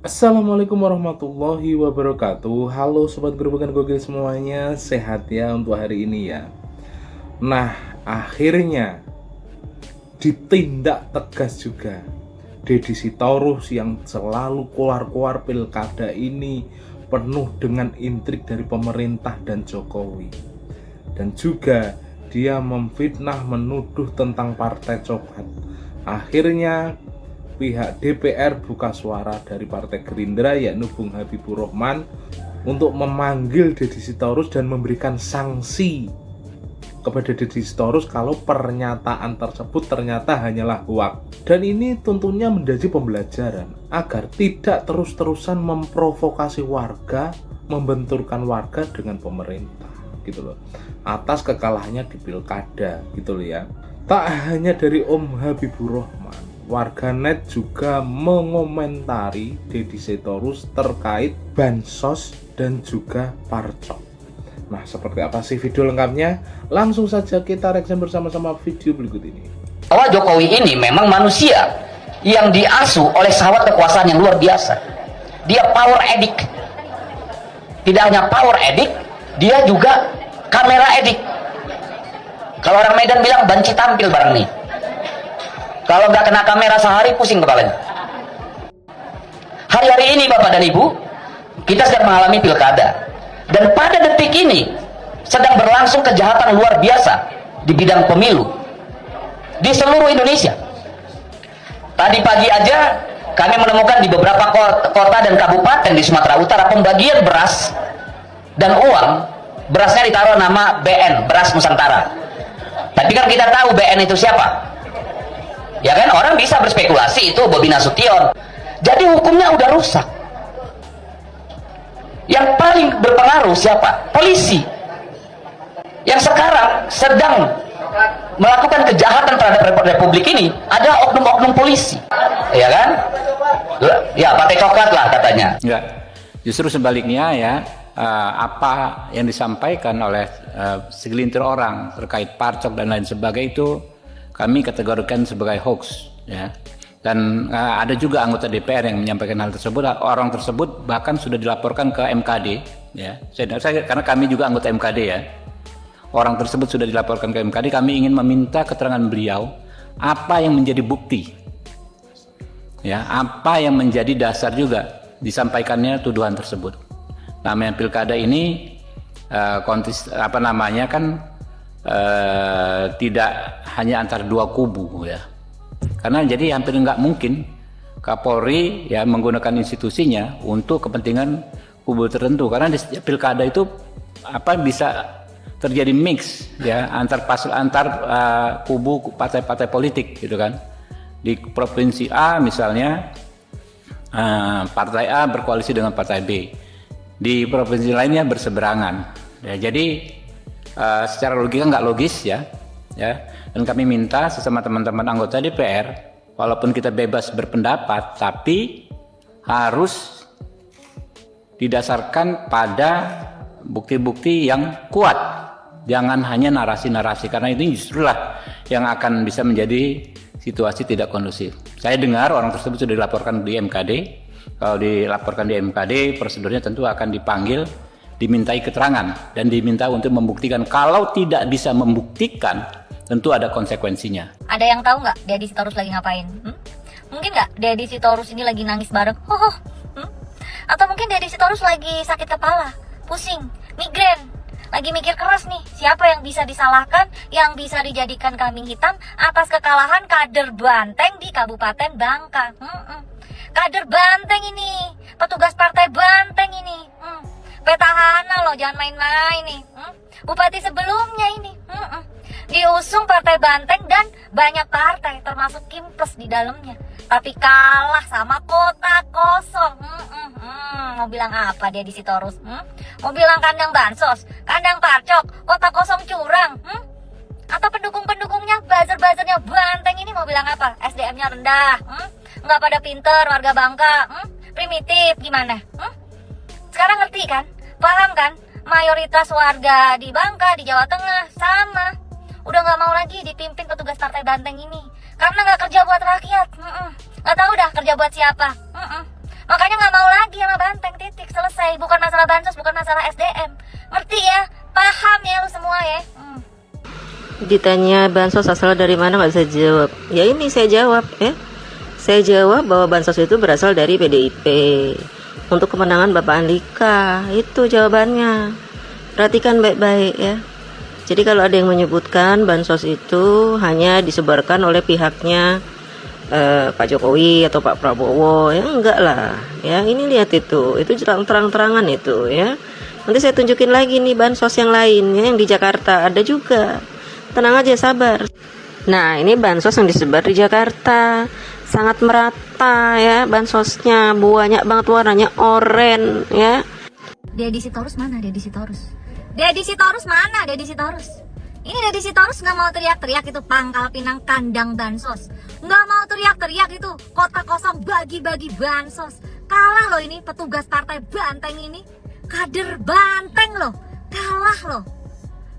Assalamualaikum warahmatullahi wabarakatuh. Halo sobat gerobakan gokil semuanya, sehat ya untuk hari ini ya. Nah, akhirnya ditindak tegas juga Deddy Sitorus yang selalu keluar-keluar pilkada ini penuh dengan intrik dari pemerintah dan Jokowi. Dan juga dia memfitnah, menuduh tentang partai coklat. Akhirnya pihak DPR buka suara dari Partai Gerindra yakni Bung Habibur Rahman untuk memanggil Deddy Sitorus dan memberikan sanksi kepada Deddy Sitorus kalau pernyataan tersebut ternyata hanyalah hoax. Dan ini tentunya menjadi pembelajaran agar tidak terus-terusan memprovokasi warga, membenturkan warga dengan pemerintah gitu loh, atas kekalahannya di pilkada gitu loh ya. Tak hanya dari Om Habibur Rahman, warganet juga mengomentari Deddy Sitorus terkait bansos dan juga parcok. Nah, seperti apa sih video lengkapnya? Langsung saja kita reaction bersama-sama video berikut ini. Bahwa Jokowi ini memang manusia yang diasuh oleh syahwat kekuasaan yang luar biasa. Dia power addict. Tidak hanya power addict, dia juga kamera addict. Kalau orang Medan bilang banci tampil bareng nih. Kalau nggak kena kamera sehari pusing kepalanya. Hari-hari ini Bapak dan Ibu, kita sedang mengalami pilkada. Dan pada detik ini sedang berlangsung kejahatan luar biasa di bidang pemilu di seluruh Indonesia. Tadi pagi aja kami menemukan di beberapa kota dan kabupaten di Sumatera Utara pembagian beras dan uang. Berasnya ditaruh nama BN, Beras Nusantara. Tapi kan kita tahu BN itu siapa? Ya kan, orang bisa berspekulasi itu Bobi Nasution. Jadi hukumnya udah rusak. Yang paling berpengaruh siapa? Polisi. Yang sekarang sedang melakukan kejahatan terhadap Republik ini ada oknum-oknum polisi. Ya kan? Ya, partai coklat lah katanya. Enggak, justru sebaliknya ya, apa yang disampaikan oleh segelintir orang terkait parcok dan lain sebagainya itu kami kategorikan sebagai hoax ya. Dan ada juga anggota DPR yang menyampaikan hal tersebut. Orang tersebut bahkan sudah dilaporkan ke MKD ya. Karena kami juga anggota MKD ya. Orang tersebut sudah dilaporkan ke MKD. Kami ingin meminta keterangan beliau apa yang menjadi bukti ya, apa yang menjadi dasar juga disampaikannya tuduhan tersebut. Namanya pilkada ini tidak hanya antara dua kubu ya, karena jadi hampir nggak mungkin Kapolri ya menggunakan institusinya untuk kepentingan kubu tertentu, karena di pilkada itu bisa terjadi mix ya antar kubu partai-partai politik gitu kan. Di provinsi A misalnya partai A berkoalisi dengan partai B, di provinsi lainnya berseberangan ya. Jadi secara logika nggak logis ya. Dan kami minta sesama teman-teman anggota DPR, walaupun kita bebas berpendapat, tapi harus didasarkan pada bukti-bukti yang kuat, jangan hanya narasi-narasi, karena ini justrulah yang akan bisa menjadi situasi tidak kondusif. Saya dengar orang tersebut sudah dilaporkan di MKD. Kalau dilaporkan di MKD, prosedurnya tentu akan dipanggil, dimintai keterangan dan diminta untuk membuktikan. Kalau tidak bisa membuktikan, tentu ada konsekuensinya. Ada yang tahu nggak Deddy Sitorus lagi ngapain? Mungkin nggak Deddy Sitorus ini lagi nangis bareng? Atau mungkin Deddy Sitorus lagi sakit kepala, pusing, migrain, lagi mikir keras nih, siapa yang bisa disalahkan, yang bisa dijadikan kambing hitam atas kekalahan kader Banteng di Kabupaten Bangka. Kader Banteng ini, petugas partai Banteng ini. Petahana loh, jangan main-main nih. Bupati sebelumnya ini diusung partai Banteng dan banyak partai termasuk Kimpes di dalamnya, tapi kalah sama kota kosong. Mau bilang apa dia di Sitorus? Mau bilang kandang bansos, kandang parcok, kota kosong curang? Atau pendukung-pendukungnya, buzzer-buzzernya Banteng ini mau bilang apa? SDM-nya rendah, nggak pada pinter warga Bangka, primitif gimana? Sekarang ngerti kan? Paham kan? Mayoritas warga di Bangka, di Jawa Tengah sama, udah nggak mau lagi dipimpin petugas partai Banteng ini karena nggak kerja buat rakyat. Nggak tahu dah kerja buat siapa. Makanya nggak mau lagi sama Banteng, titik, selesai. Bukan masalah bansos, bukan masalah SDM. Ngerti ya? Paham ya lu semua ya? Ditanya bansos asal dari mana nggak bisa jawab. Ya ini saya jawab ya. Saya jawab bahwa bansos itu berasal dari PDIP untuk kemenangan Bapak Andika. Itu jawabannya. Perhatikan baik-baik ya. Jadi kalau ada yang menyebutkan bansos itu hanya disebarkan oleh pihaknya Pak Jokowi atau Pak Prabowo, ya enggak lah. Ya ini lihat itu terang-terangan itu ya. Nanti saya tunjukin lagi nih bansos yang lain ya, yang di Jakarta ada juga. Tenang aja, sabar. Nah ini bansos yang disebar di Jakarta, sangat merata ya bansosnya, banyak banget warnanya oranye ya. Deddy Sitorus mana? Deddy Sitorus. Deddy Sitorus mana? Deddy Sitorus. Ini Deddy Sitorus nggak mau teriak-teriak itu Pangkal Pinang kandang bansos. Nggak mau teriak-teriak itu kota kosong bagi-bagi bansos. Kalah loh ini petugas partai Banteng ini. Kader Banteng loh. Kalah loh.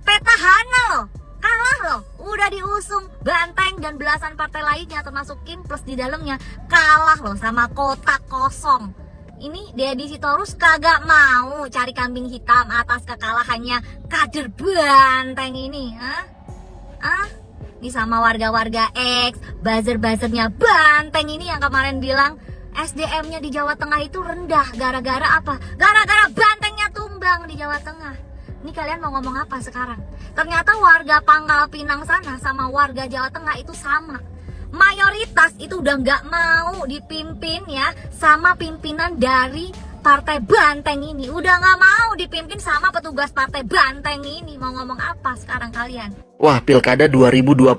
Petahana loh. Kalah loh. Udah diusung Banteng dan belasan partai lainnya termasuk Kim plus di dalamnya. Kalah loh sama kota kosong. Ini Deddy Sitorus kagak mau cari kambing hitam atas kekalahannya kader Banteng ini, Ini sama warga-warga X, buzzer-buzzernya Banteng ini yang kemarin bilang SDM-nya di Jawa Tengah itu rendah. Gara-gara apa? Gara-gara Bantengnya tumbang di Jawa Tengah. Ini kalian mau ngomong apa sekarang? Ternyata warga Pangkal Pinang sana sama warga Jawa Tengah itu sama. Mayoritas itu udah nggak mau dipimpin ya sama pimpinan dari partai Banteng ini. Udah nggak mau dipimpin sama petugas partai Banteng ini. Mau ngomong apa sekarang kalian? Wah, Pilkada 2024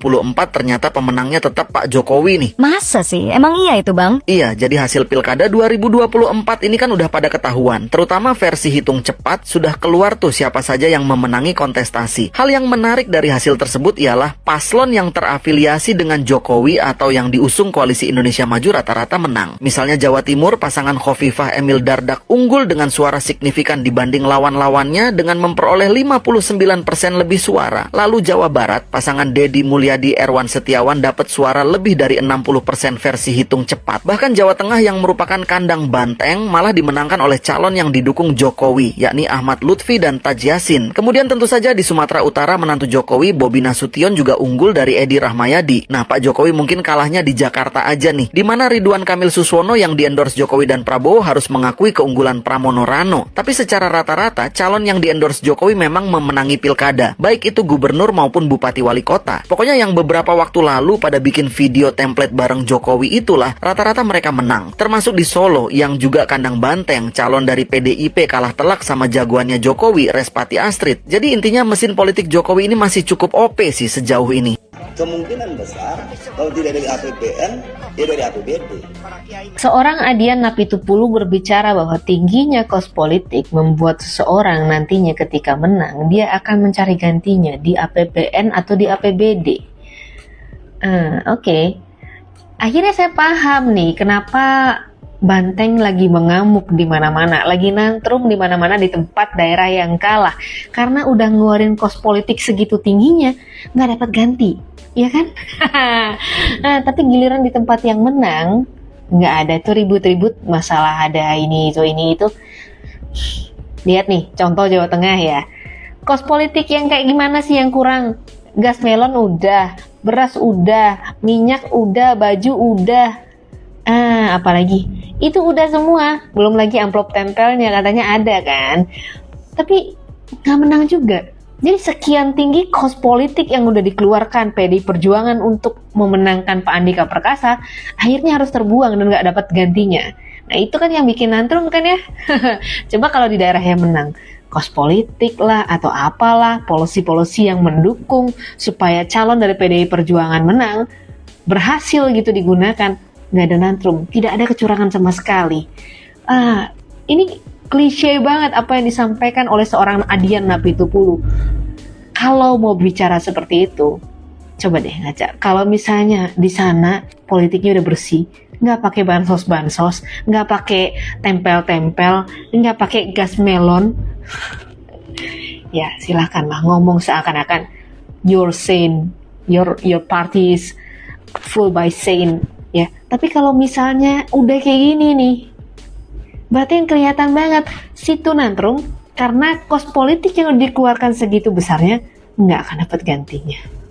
ternyata pemenangnya tetap Pak Jokowi nih. Masa sih? Emang iya itu Bang? Iya, jadi hasil Pilkada 2024 ini kan udah pada ketahuan. Terutama versi hitung cepat sudah keluar tuh siapa saja yang memenangi kontestasi. Hal yang menarik dari hasil tersebut ialah paslon yang terafiliasi dengan Jokowi atau yang diusung Koalisi Indonesia Maju rata-rata menang. Misalnya Jawa Timur, pasangan Khofifah Emil Dardak unggul dengan suara signifikan dibanding lawan-lawannya dengan memperoleh 59% lebih suara. Lalu Jawa Barat, pasangan Deddy Mulyadi Erwan Setiawan dapat suara lebih dari 60% versi hitung cepat. Bahkan Jawa Tengah yang merupakan kandang Banteng malah dimenangkan oleh calon yang didukung Jokowi, yakni Ahmad Lutfi dan Taj Yassin. Kemudian tentu saja di Sumatera Utara menantu Jokowi Bobi Nasution juga unggul dari Edi Rahmayadi. Nah, Pak Jokowi mungkin kalahnya di Jakarta aja nih, di mana Ridwan Kamil Suswono yang diendorse Jokowi dan Prabowo harus mengakui keunggulan Pramono Rano. Tapi secara rata-rata calon yang diendorse Jokowi memang memenangi pilkada, baik itu gubernur maupun bupati wali kota. Pokoknya yang beberapa waktu lalu pada bikin video template bareng Jokowi itulah rata-rata mereka menang. Termasuk di Solo yang juga kandang Banteng, calon dari PDIP kalah telak sama jagoannya Jokowi, Respati Astrid. Jadi intinya mesin politik Jokowi ini masih cukup OP sih sejauh ini. Kemungkinan besar kalau tidak dari APBN, ya dari APBD. Seorang Adian Napitupulu berbicara bahwa tingginya kos politik membuat seseorang nantinya ketika menang, dia akan mencari gantinya di APBN atau di APBD. Oke. Akhirnya saya paham nih kenapa Banteng lagi mengamuk di mana-mana, lagi nantrum di mana-mana di tempat daerah yang kalah, karena udah ngeluarin kos politik segitu tingginya, nggak dapat ganti, ya kan? Nah, tapi giliran di tempat yang menang, nggak ada tuh ribut-ribut masalah ada ini itu. Lihat nih, contoh Jawa Tengah ya, kos politik yang kayak gimana sih yang kurang? Gas melon udah, beras udah, minyak udah, baju udah. Apalagi itu udah semua, belum lagi amplop tempelnya katanya ada kan, tapi nggak menang juga. Jadi sekian tinggi kos politik yang udah dikeluarkan PDI Perjuangan untuk memenangkan Pak Andika Perkasa, akhirnya harus terbuang dan nggak dapat gantinya. Nah itu kan yang bikin nantrum kan ya. Coba kalau di daerah yang menang, kos politik lah atau apalah, polusi-polusi yang mendukung supaya calon dari PDI Perjuangan menang, berhasil gitu digunakan, nggak ada nantrum, tidak ada kecurangan sama sekali. Ini klise banget apa yang disampaikan oleh seorang Adian Napitupulu. Kalau mau bicara seperti itu, coba deh ngaca. Kalau misalnya di sana politiknya udah bersih, nggak pakai bansos, nggak pakai tempel-tempel, nggak pakai gas melon, ya silakan lah ngomong seakan-akan you're sane, your party is full by sane. Ya, tapi kalau misalnya udah kayak gini nih, Berarti yang kelihatan banget situ nantrum karena kos politik yang dikeluarkan segitu besarnya nggak akan dapat gantinya.